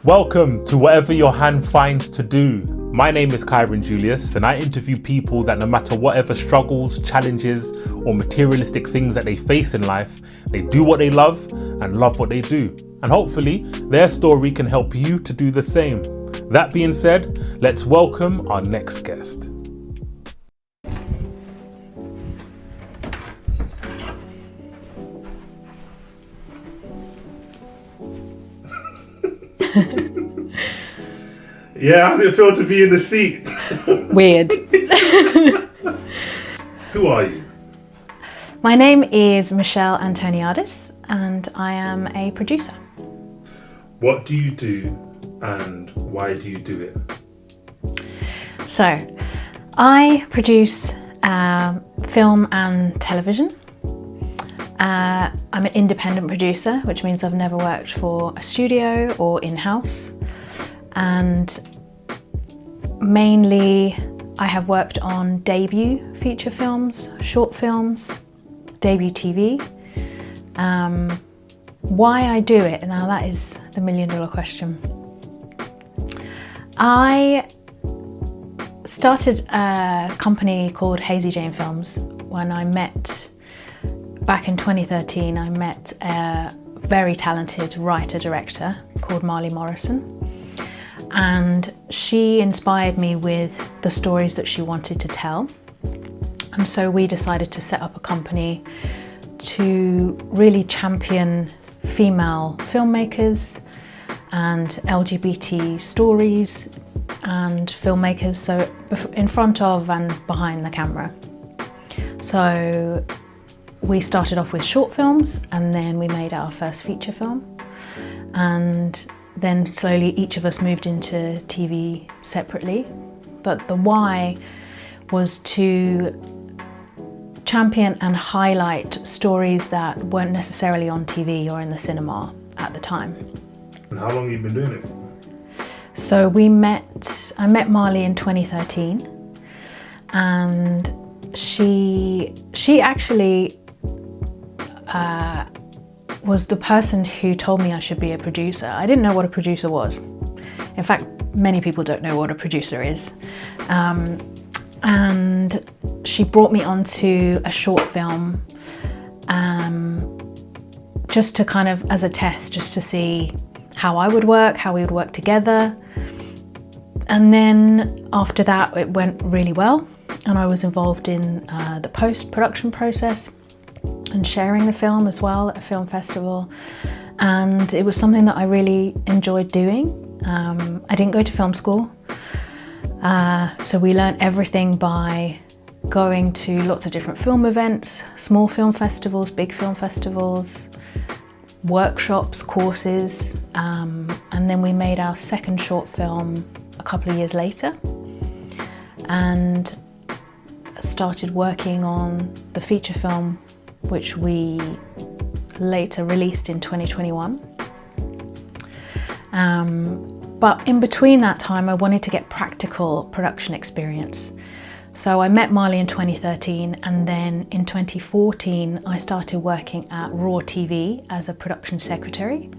Welcome to Whatever Your Hand Finds to Do. My name is Kyran Julius, and I interview people that no matter whatever struggles, challenges, or materialistic things that they face in life, they do what they love and love what they do. And hopefully, their story can help you to do the same. That being said, let's welcome our next guest. Yeah, how does it feel to be in the seat? Weird. Who are you? My name is Michelle Antoniades and I am a producer. What do you do and why do you do it? So, I produce film and television. I'm an independent producer, which means I've never worked for a studio or in-house. And mainly I have worked on debut feature films, short films, debut TV. Why I do it, now that is the $1 million question. I started a company called Hazy Jane Films when I met, back in 2013, I met a very talented writer-director called Marley Morrison. And she inspired me with the stories that she wanted to tell. And so we decided to set up a company to really champion female filmmakers and LGBT stories and filmmakers, so in front of and behind the camera. So we started off with short films and then we made our first feature film. And then slowly each of us moved into TV separately. But the why was to champion and highlight stories that weren't necessarily on TV or in the cinema at the time. And how long have you been doing it for? So I met Marley in 2013 and she actually was the person who told me I should be a producer. I didn't know what a producer was. In fact, many people don't know what a producer is. And she brought me onto a short film just to kind of, as a test, just to see how I would work, how we would work together. And then after that, it went really well. And I was involved in the post-production process and sharing the film as well at a film festival. And it was something that I really enjoyed doing. I didn't go to film school. So we learned everything by going to lots of different film events, small film festivals, big film festivals, workshops, courses. And then we made our second short film a couple of years later and started working on the feature film, which we later released in 2021. But in between that time, I wanted to get practical production experience. So I met Marley in 2013, and then in 2014, I started working at Raw TV as a production secretary,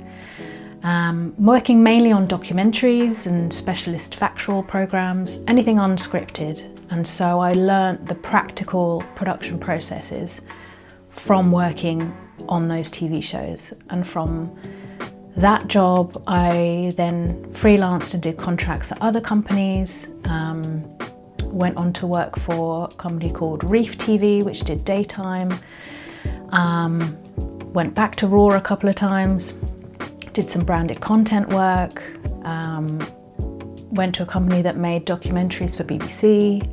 working mainly on documentaries and specialist factual programs, anything unscripted. And so I learned the practical production processes from working on those TV shows. And from that job, I then freelanced and did contracts at other companies, went on to work for a company called WYHFTD, which did daytime, went back to Raw a couple of times, did some branded content work, went to a company that made documentaries for BBC,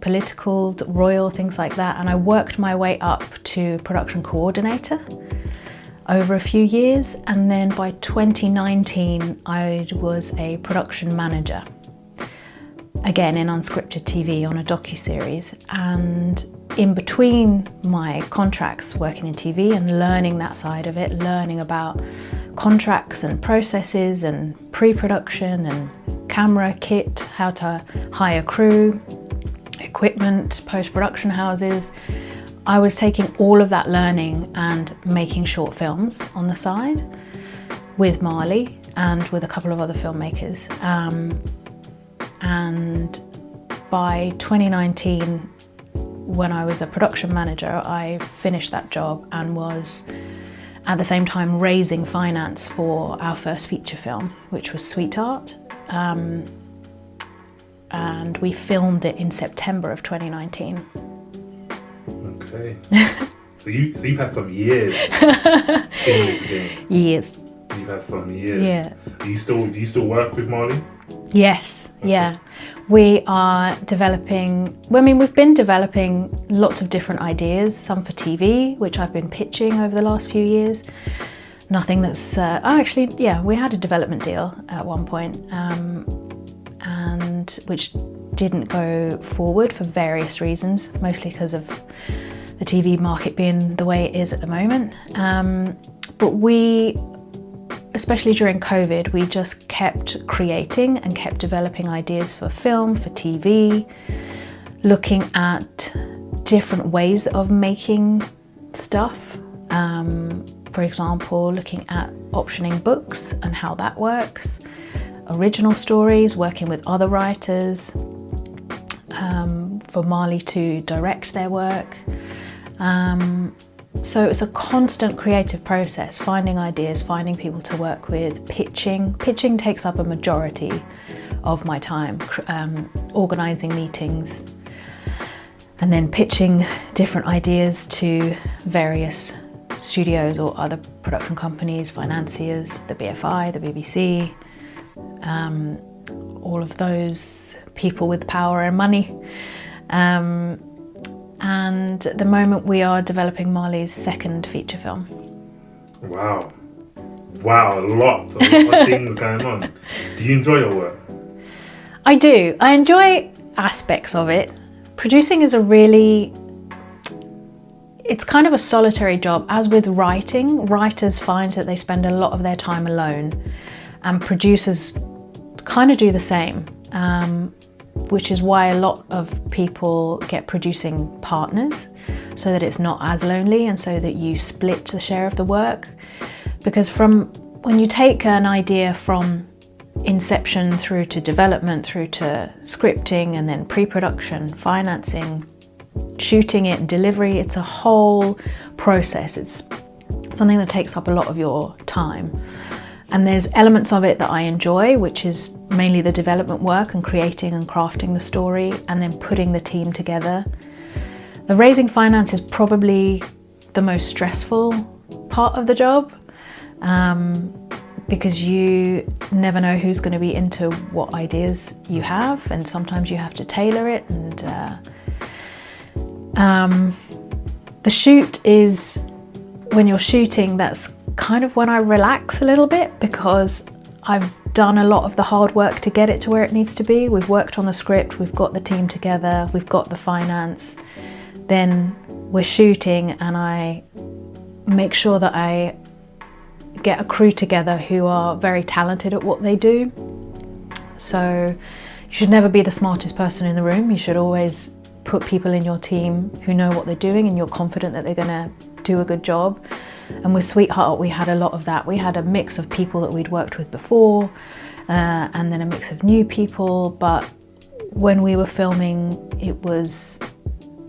political, royal, things like that. And I worked my way up to production coordinator over a few years. And then by 2019, I was a production manager, again in unscripted TV on a docuseries. And in between my contracts working in TV and learning that side of it, learning about contracts and processes and pre-production and camera, kit, how to hire crew, equipment, post-production houses, I was taking all of that learning and making short films on the side with Marley. and with a couple of other filmmakers. And by 2019, when I was a production manager, I finished that job and was at the same time raising finance for our first feature film, which was Sweetheart. And we filmed it in September of 2019. Okay. So you've had some years in this game. Years. You've had some years. Yeah. Do you still work with Marley? Yes. Okay. Yeah. We are developing. We've been developing lots of different ideas. Some for TV, which I've been pitching over the last few years. Nothing that's. We had a development deal at one point, and which didn't go forward for various reasons, mostly because of the TV market being the way it is at the moment. But we, especially during COVID, we just kept creating and kept developing ideas for film, for TV, looking at different ways of making stuff. For example, looking at optioning books and how that works, original stories, working with other writers, for Marley to direct their work. So it's a constant creative process, finding ideas, finding people to work with, pitching. Pitching takes up a majority of my time, organising meetings, and then pitching different ideas to various studios or other production companies, financiers, the BFI, the BBC, all of those people with power and money. And at the moment we are developing Marley's second feature film. Wow, a lot of things going on. Do you enjoy your work? I do. I enjoy aspects of it. Producing is it's kind of a solitary job. As with writing, writers find that they spend a lot of their time alone, and producers kind of do the same. Which is why a lot of people get producing partners, so that it's not as lonely and so that you split the share of the work. Because when you take an idea from inception through to development, through to scripting and then pre-production, financing, shooting it and delivery, it's a whole process. It's something that takes up a lot of your time. And there's elements of it that I enjoy, which is mainly the development work and creating and crafting the story and then putting the team together. The raising finance is probably the most stressful part of the job, because you never know who's going to be into what ideas you have, and sometimes you have to tailor it. And the shoot is, when you're shooting, that's kind of when I relax a little bit, because I've done a lot of the hard work to get it to where it needs to be. We've worked on the script, we've got the team together, we've got the finance. Then we're shooting, and I make sure that I get a crew together who are very talented at what they do. So you should never be the smartest person in the room. You should always put people in your team who know what they're doing and you're confident that they're going to do a good job. And with Sweetheart, we had a lot of that. We had a mix of people that we'd worked with before, and then a mix of new people. But when we were filming,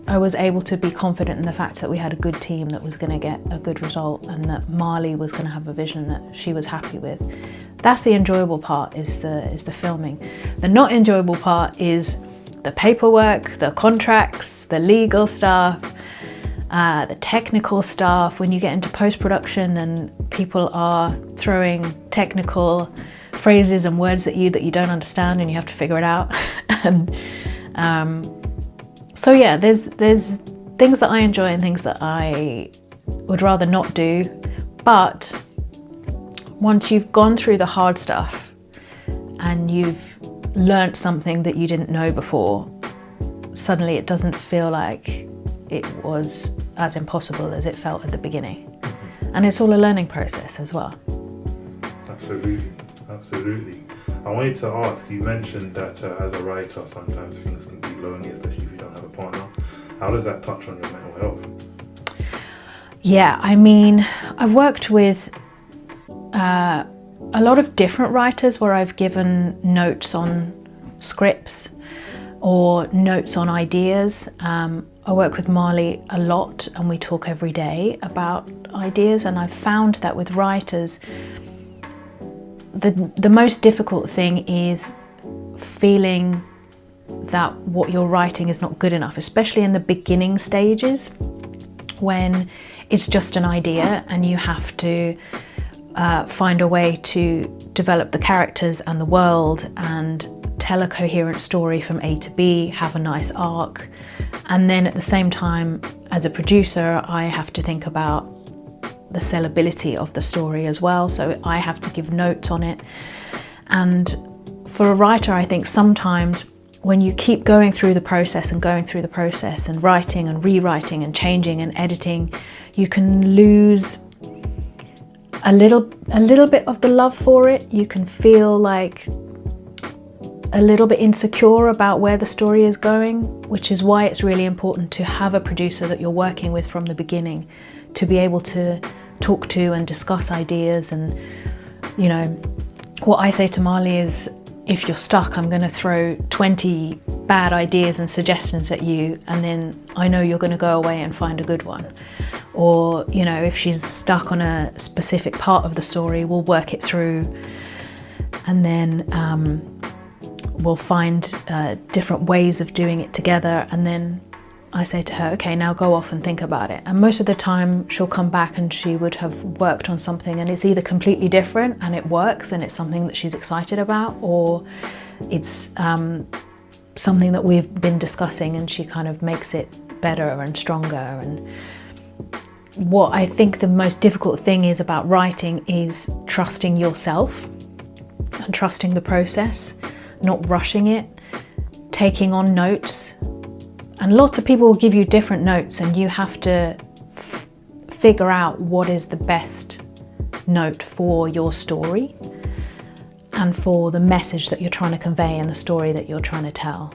I was able to be confident in the fact that we had a good team that was going to get a good result, and that Marley was going to have a vision that she was happy with. That's the enjoyable part, is the filming. The not enjoyable part is the paperwork, the contracts, the legal stuff, the technical stuff. When you get into post-production and people are throwing technical phrases and words at you that you don't understand, and you have to figure it out. And so yeah, there's things that I enjoy and things that I would rather not do. But once you've gone through the hard stuff and you've learnt something that you didn't know before, suddenly it doesn't feel like it was as impossible as it felt at the beginning. And it's all a learning process as well. Absolutely. I wanted to ask, you mentioned that as a writer sometimes things can be lonely, especially if you don't have a partner. How does that touch on your mental health? Yeah, I mean, I've worked with a a lot of different writers where I've given notes on scripts or notes on ideas. I work with Marley a lot and we talk every day about ideas, and I've found that with writers, the most difficult thing is feeling that what you're writing is not good enough, especially in the beginning stages when it's just an idea and you have to find a way to develop the characters and the world and tell a coherent story from A to B, have a nice arc. And then at the same time, as a producer, I have to think about the sellability of the story as well. So I have to give notes on it. And for a writer, I think sometimes when you keep going through the process and going through the process and writing and rewriting and changing and editing, you can lose a little bit of the love for it. You can feel like a little bit insecure about where the story is going, which is why it's really important to have a producer that you're working with from the beginning, to be able to talk to and discuss ideas. And, you know, what I say to Marley is, if you're stuck, I'm going to throw 20 bad ideas and suggestions at you, and then I know you're going to go away and find a good one. Or, you know, if she's stuck on a specific part of the story, we'll work it through, and then we'll find different ways of doing it together. And then I say to her, okay, now go off and think about it. And most of the time she'll come back and she would have worked on something and it's either completely different and it works and it's something that she's excited about, or it's something that we've been discussing and she kind of makes it better and stronger. And what I think the most difficult thing is about writing is trusting yourself and trusting the process, not rushing it, taking on notes. And lots of people will give you different notes and you have to figure out what is the best note for your story and for the message that you're trying to convey and the story that you're trying to tell.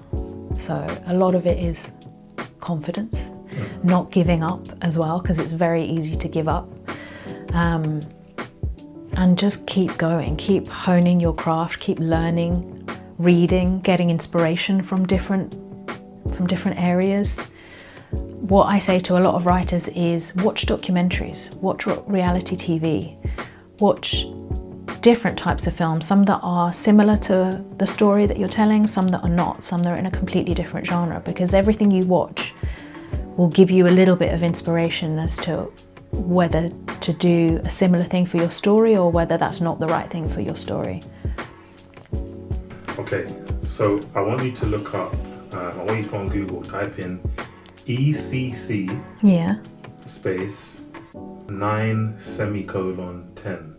So a lot of it is confidence, not giving up as well, because it's very easy to give up. And just keep going, keep honing your craft, keep learning, reading, getting inspiration from different areas. What I say to a lot of writers is watch documentaries, watch reality TV, watch different types of films, some that are similar to the story that you're telling, some that are not, some that are in a completely different genre, because everything you watch will give you a little bit of inspiration as to whether to do a similar thing for your story or whether that's not the right thing for your story. Okay, so I want you to look up, I want you to go on Google, type in ECC space 9:10.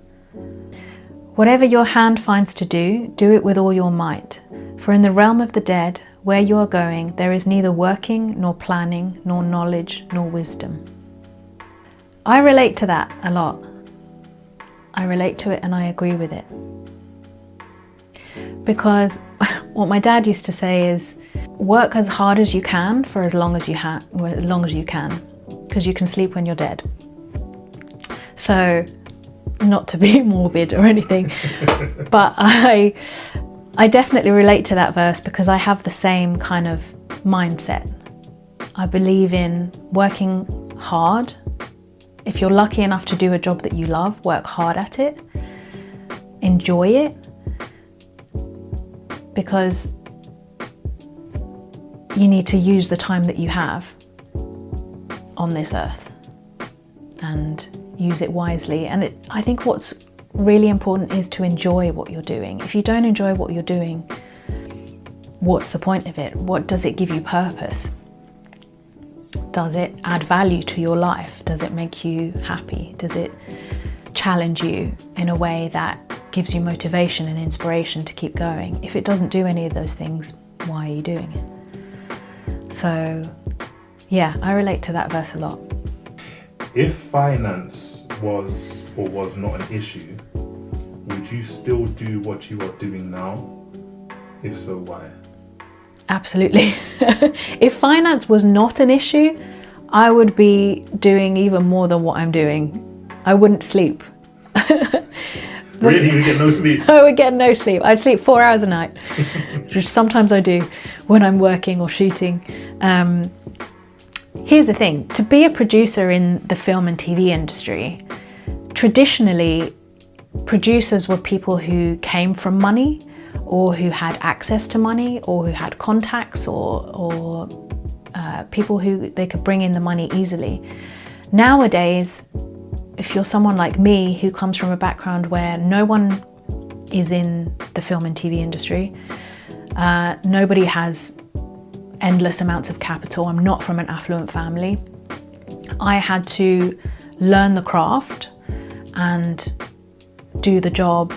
Whatever your hand finds to do, do it with all your might. For in the realm of the dead, where you are going, there is neither working, nor planning, nor knowledge, nor wisdom. I relate to that a lot. I relate to it and I agree with it. Because what my dad used to say is, work as hard as you can for as long as you can, because you can sleep when you're dead. So, not to be morbid or anything, but I definitely relate to that verse because I have the same kind of mindset. I believe in working hard. If you're lucky enough to do a job that you love, work hard at it, enjoy it, because you need to use the time that you have on this earth and use it wisely. And I think what's really important is to enjoy what you're doing. If you don't enjoy what you're doing, what's the point of it? What does it give you purpose? Does it add value to your life? Does it make you happy? Does it challenge you in a way that gives you motivation and inspiration to keep going? If it doesn't do any of those things, why are you doing it? So, yeah, I relate to that verse a lot. If finance was or was not an issue, would you still do what you are doing now? If so, why? Absolutely. If finance was not an issue, I would be doing even more than what I'm doing. I wouldn't sleep. Really? You get no sleep? I would get no sleep. I'd sleep 4 hours a night, which sometimes I do when I'm working or shooting. Here's the thing, to be a producer in the film and TV industry, traditionally, producers were people who came from money, or who had access to money, or who had contacts, or people who they could bring in the money easily. Nowadays, if you're someone like me who comes from a background where no one is in the film and TV industry, nobody has endless amounts of capital, I'm not from an affluent family, I had to learn the craft and do the job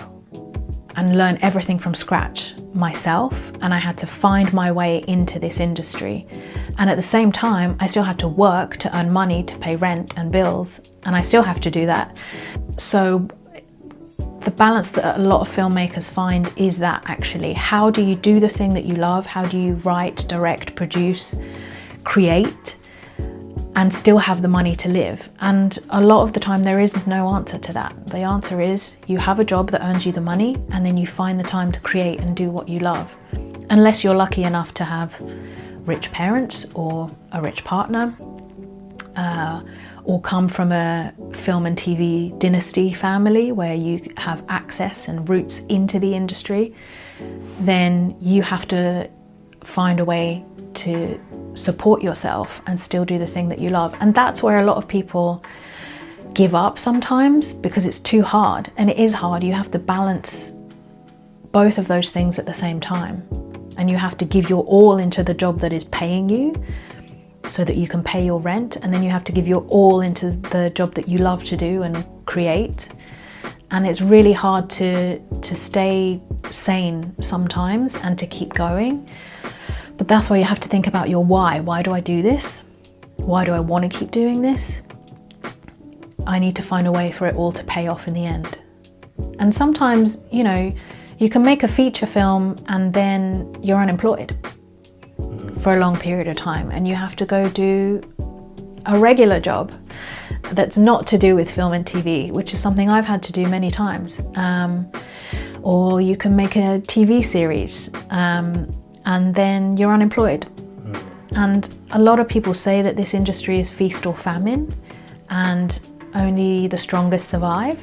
and learn everything from scratch myself, and I had to find my way into this industry. And at the same time, I still had to work to earn money to pay rent and bills, and I still have to do that. So the balance that a lot of filmmakers find is that actually, how do you do the thing that you love? How do you write, direct, produce, create, and still have the money to live? And a lot of the time there isn't no answer to that. The answer is you have a job that earns you the money, and then you find the time to create and do what you love. Unless you're lucky enough to have rich parents or a rich partner, or come from a film and TV dynasty family where you have access and roots into the industry, then you have to find a way to support yourself and still do the thing that you love. And that's where a lot of people give up sometimes, because it's too hard. And it is hard. You have to balance both of those things at the same time. And you have to give your all into the job that is paying you so that you can pay your rent. And then you have to give your all into the job that you love to do and create. And it's really hard to stay sane sometimes and to keep going. But that's why you have to think about your why. Why do I do this? Why do I want to keep doing this? I need to find a way for it all to pay off in the end. And sometimes, you know, you can make a feature film and then you're unemployed for a long period of time, and you have to go do a regular job that's not to do with film and TV, which is something I've had to do many times. Or you can make a TV series and then you're unemployed. And a lot of people say that this industry is feast or famine and only the strongest survive.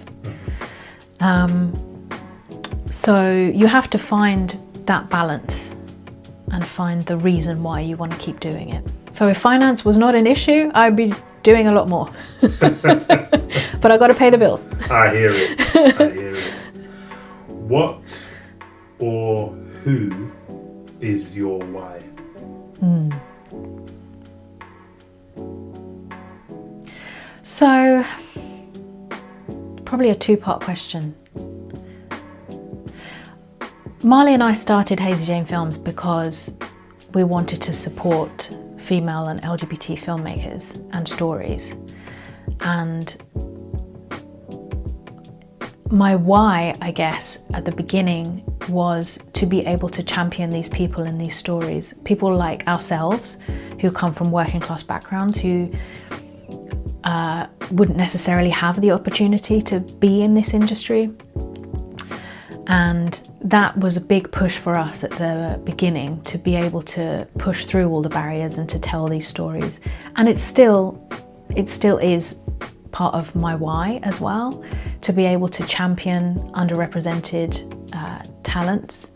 So you have to find that balance and find the reason why you want to keep doing it. So if finance was not an issue, I'd be doing a lot more. But I got to pay the bills. I hear it. I hear it. What or who is your why? So, probably a two-part question. Marley and I started Hazy Jane Films because we wanted to support female and LGBT filmmakers and stories. And my why, I guess, at the beginning was to be able to champion these people in these stories. People like ourselves who come from working class backgrounds, who wouldn't necessarily have the opportunity to be in this industry. And that was a big push for us at the beginning, to be able to push through all the barriers and to tell these stories. And it still is part of my why as well, to be able to champion underrepresented talents.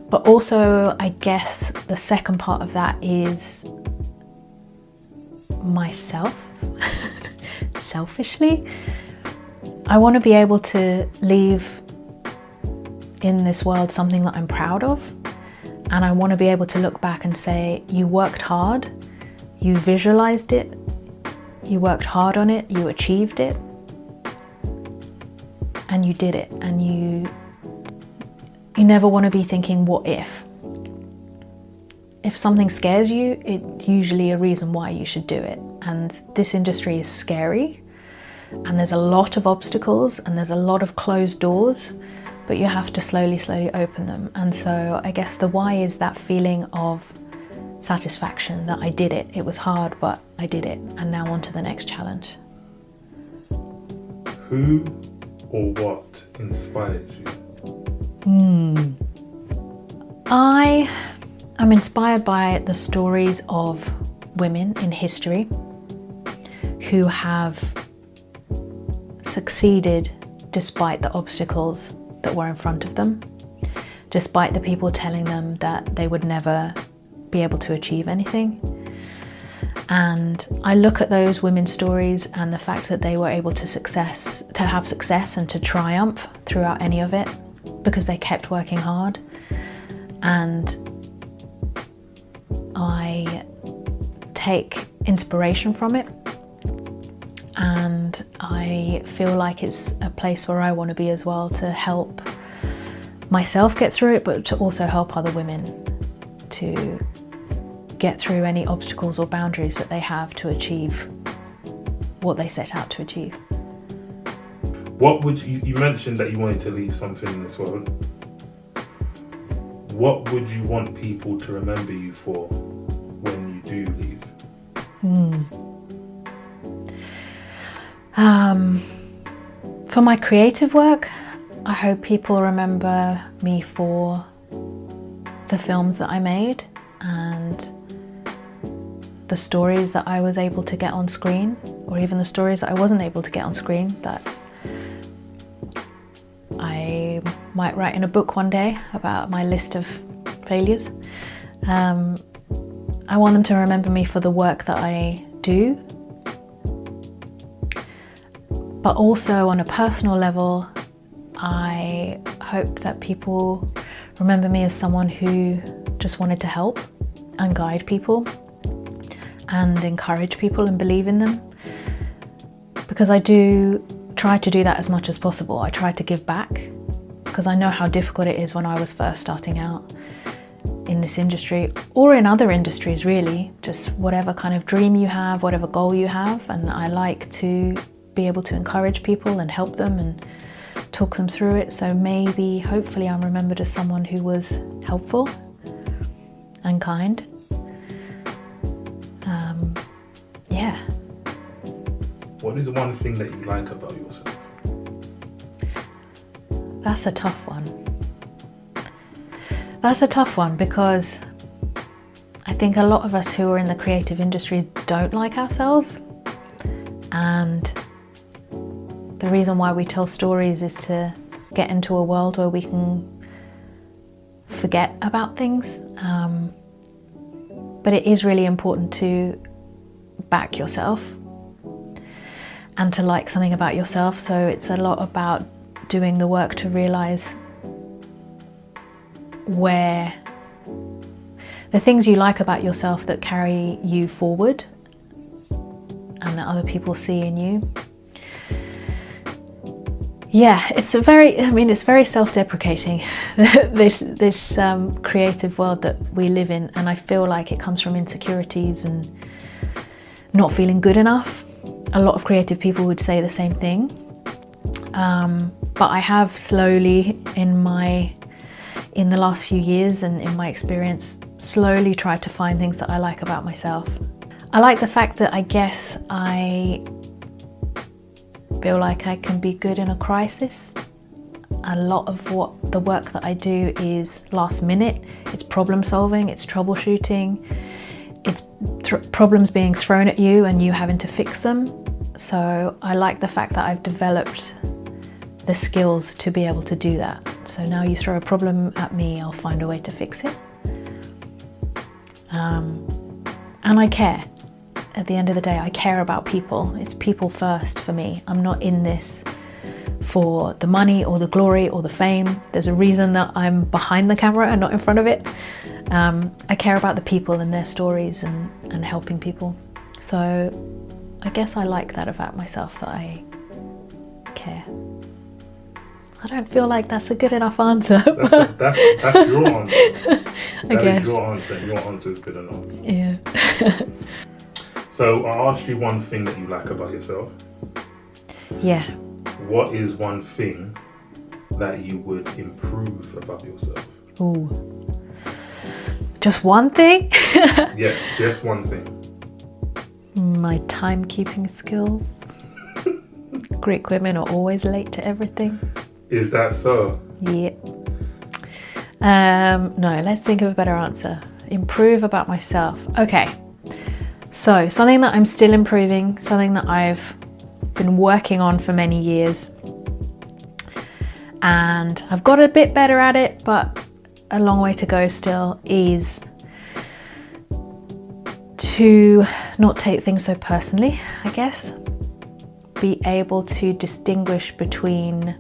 But also, I guess the second part of that is myself. Selfishly, I want to be able to leave in this world something that I'm proud of, and I want to be able to look back and say, you worked hard, you visualized it, you worked hard on it, you achieved it, and you did it. And you never want to be thinking, what if? If something scares you, it's usually a reason why you should do it. And this industry is scary, and there's a lot of obstacles and there's a lot of closed doors, but you have to slowly open them. And so I guess the why is that feeling of satisfaction that I did it. It was hard, but I did it. And now on to the next challenge. Who or what inspired you? I am inspired by the stories of women in history who have succeeded despite the obstacles that were in front of them, despite the people telling them that they would never be able to achieve anything. And I look at those women's stories and the fact that they were able to have success and to triumph throughout any of it because they kept working hard. And I take inspiration from it, and I feel like it's a place where I want to be as well, to help myself get through it, but to also help other women to get through any obstacles or boundaries that they have to achieve what they set out to achieve. What would you mentioned that you wanted to leave something in this world. What would you want people to remember you for when you do leave? For my creative work, I hope people remember me for the films that I made and the stories that I was able to get on screen, or even the stories that I wasn't able to get on screen that I might write in a book one day about my list of failures. I want them to remember me for the work that I do, but also on a personal level, I hope that people remember me as someone who just wanted to help and guide people and encourage people and believe in them, because I do try to do that as much as possible. I try to give back because I know how difficult it is when I was first starting out in this industry, or in other industries really, just whatever kind of dream you have, whatever goal you have, and I like to be able to encourage people and help them and talk them through it. So maybe, hopefully, I'm remembered as someone who was helpful and kind. Yeah. What is one thing that you like about yourself? That's a tough one. That's a tough one because I think a lot of us who are in the creative industry don't like ourselves. And the reason why we tell stories is to get into a world where we can forget about things. But it is really important to back yourself and to like something about yourself. So it's a lot about doing the work to realize where the things you like about yourself that carry you forward and that other people see in you. Yeah, it's very self-deprecating, this creative world that we live in, and I feel like it comes from insecurities and not feeling good enough. A lot of creative people would say the same thing, but I have slowly in the last few years and in my experience slowly tried to find things that I like about myself. I like the fact that I guess I feel like I can be good in a crisis. A lot of the work that I do is last minute. It's problem solving, it's troubleshooting, it's problems being thrown at you and you having to fix them. So I like the fact that I've developed the skills to be able to do that. So now you throw a problem at me, I'll find a way to fix it. And I care. At the end of the day, I care about people. It's people first for me. I'm not in this for the money or the glory or the fame. There's a reason that I'm behind the camera and not in front of it. I care about the people and their stories and helping people. So I guess I like that about myself, that I care. I don't feel like that's a good enough answer. That's your answer. I guess. Is your answer, and your answer is good enough. Yeah. So I asked you one thing that you like about yourself. Yeah. What is one thing that you would improve about yourself? Ooh. Just one thing? Yes, just one thing. My timekeeping skills. Greek women are always late to everything. Is that so? Yeah. No, let's think of a better answer. Improve about myself. Okay. So something that I'm still improving, something that I've been working on for many years, and I've got a bit better at it, but a long way to go still, is to not take things so personally, I guess. Be able to distinguish between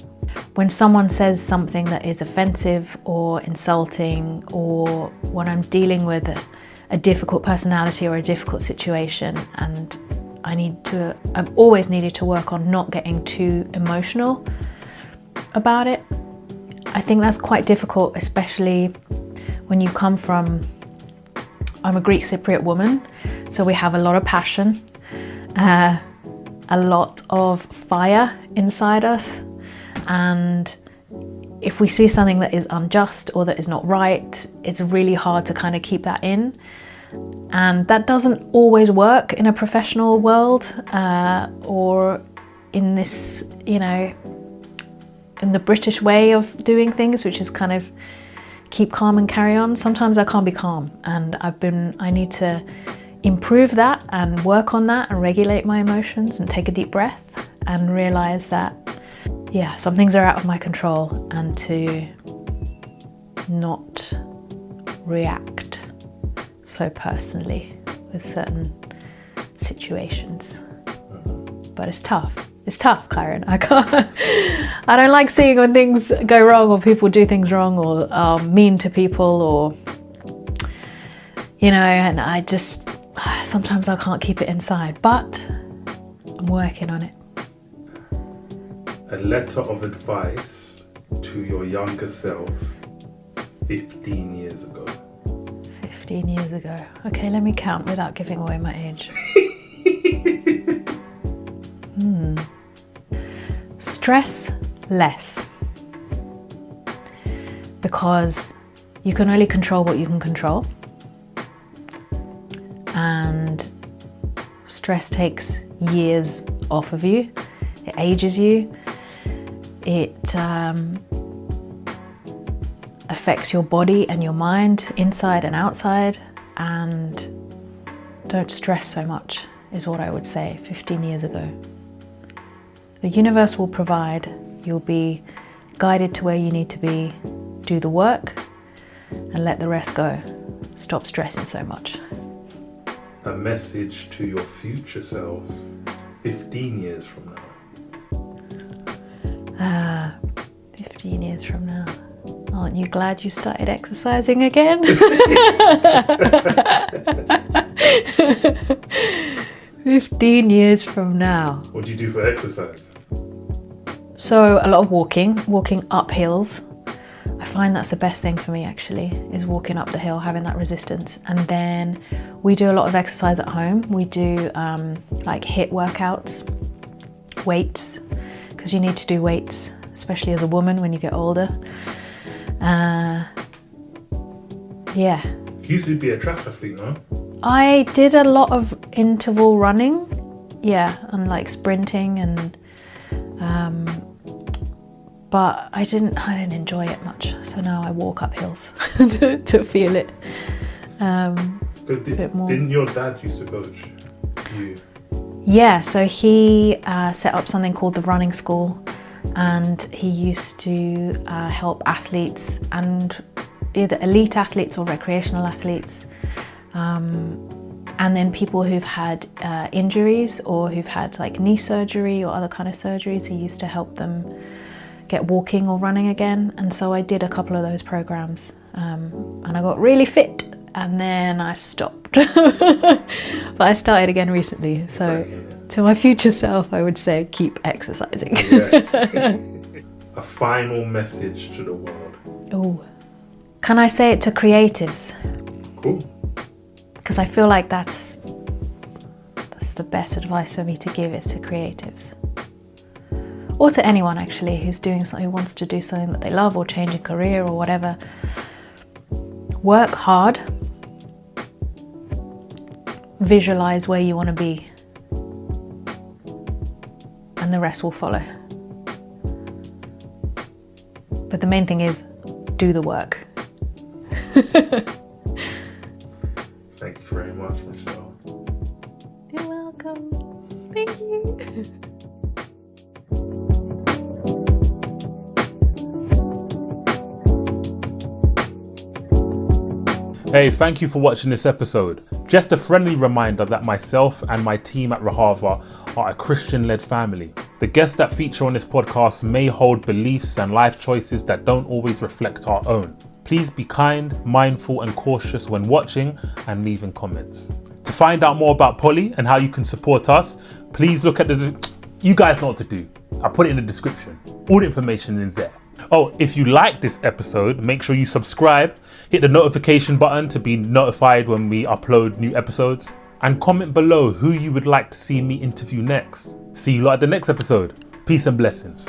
when someone says something that is offensive or insulting, or when I'm dealing with a difficult personality or a difficult situation, and I've always needed to work on not getting too emotional about it. I think that's quite difficult, especially when you come from, I'm a Greek Cypriot woman, so we have a lot of passion, a lot of fire inside us, and if we see something that is unjust or that is not right, it's really hard to kind of keep that in. And that doesn't always work in a professional world, or in this, in the British way of doing things, which is kind of keep calm and carry on. Sometimes I can't be calm, and I need to improve that and work on that and regulate my emotions and take a deep breath and realize that, yeah, some things are out of my control, and to not react so personally with certain situations. But it's tough. It's tough, Kyran. I don't like seeing when things go wrong, or people do things wrong, or are mean to people, or, and I just, sometimes I can't keep it inside, but I'm working on it. A letter of advice to your younger self 15 years ago. 15 years ago. Okay, let me count without giving away my age. Stress less, because you can only control what you can control, and stress takes years off of you. It ages you. It affects your body and your mind, inside and outside, and don't stress so much is what I would say 15 years ago. The universe will provide. You'll be guided to where you need to be. Do the work and let the rest go. Stop stressing so much. A message to your future self 15 years from now. 15 years from now. Aren't you glad you started exercising again? 15 years from now. What do you do for exercise? So a lot of walking up hills. I find that's the best thing for me, actually, is walking up the hill, having that resistance. And then we do a lot of exercise at home. We do like HIIT workouts, weights, because you need to do weights, especially as a woman when you get older. Yeah. You used to be a track athlete, no? I did a lot of interval running, yeah, and like sprinting, and but I didn't enjoy it much. So now I walk up hills to feel it. A bit more. Didn't your dad used to coach you? Yeah, so he set up something called the running school, and he used to help athletes, and either elite athletes or recreational athletes, and then people who've had injuries or who've had like knee surgery or other kind of surgeries. He used to help them get walking or running again. And so I did a couple of those programs, and I got really fit, and then I stopped. But I started again recently. So to my future self, I would say keep exercising. Yes. A final message to the world. Oh, can I say it to creatives? Cool. Because I feel like that's the best advice for me to give, is to creatives. Or to anyone, actually, who's doing something, who wants to do something that they love, or change a career or whatever. Work hard. Visualize where you want to be. And the rest will follow. But the main thing is, do the work. Thank you very much, Michelle. You're welcome. Thank you. Hey, thank you for watching this episode. Just a friendly reminder that myself and my team at Rahava are a Christian-led family. The guests that feature on this podcast may hold beliefs and life choices that don't always reflect our own. Please be kind, mindful and cautious when watching and leaving comments. To find out more about Polly and how you can support us, please look at you guys know what to do. I'll put it in the description. All the information is there. Oh, if you like this episode, make sure you subscribe, hit the notification button to be notified when we upload new episodes, and comment below who you would like to see me interview next. See you lot at the next episode. Peace and blessings.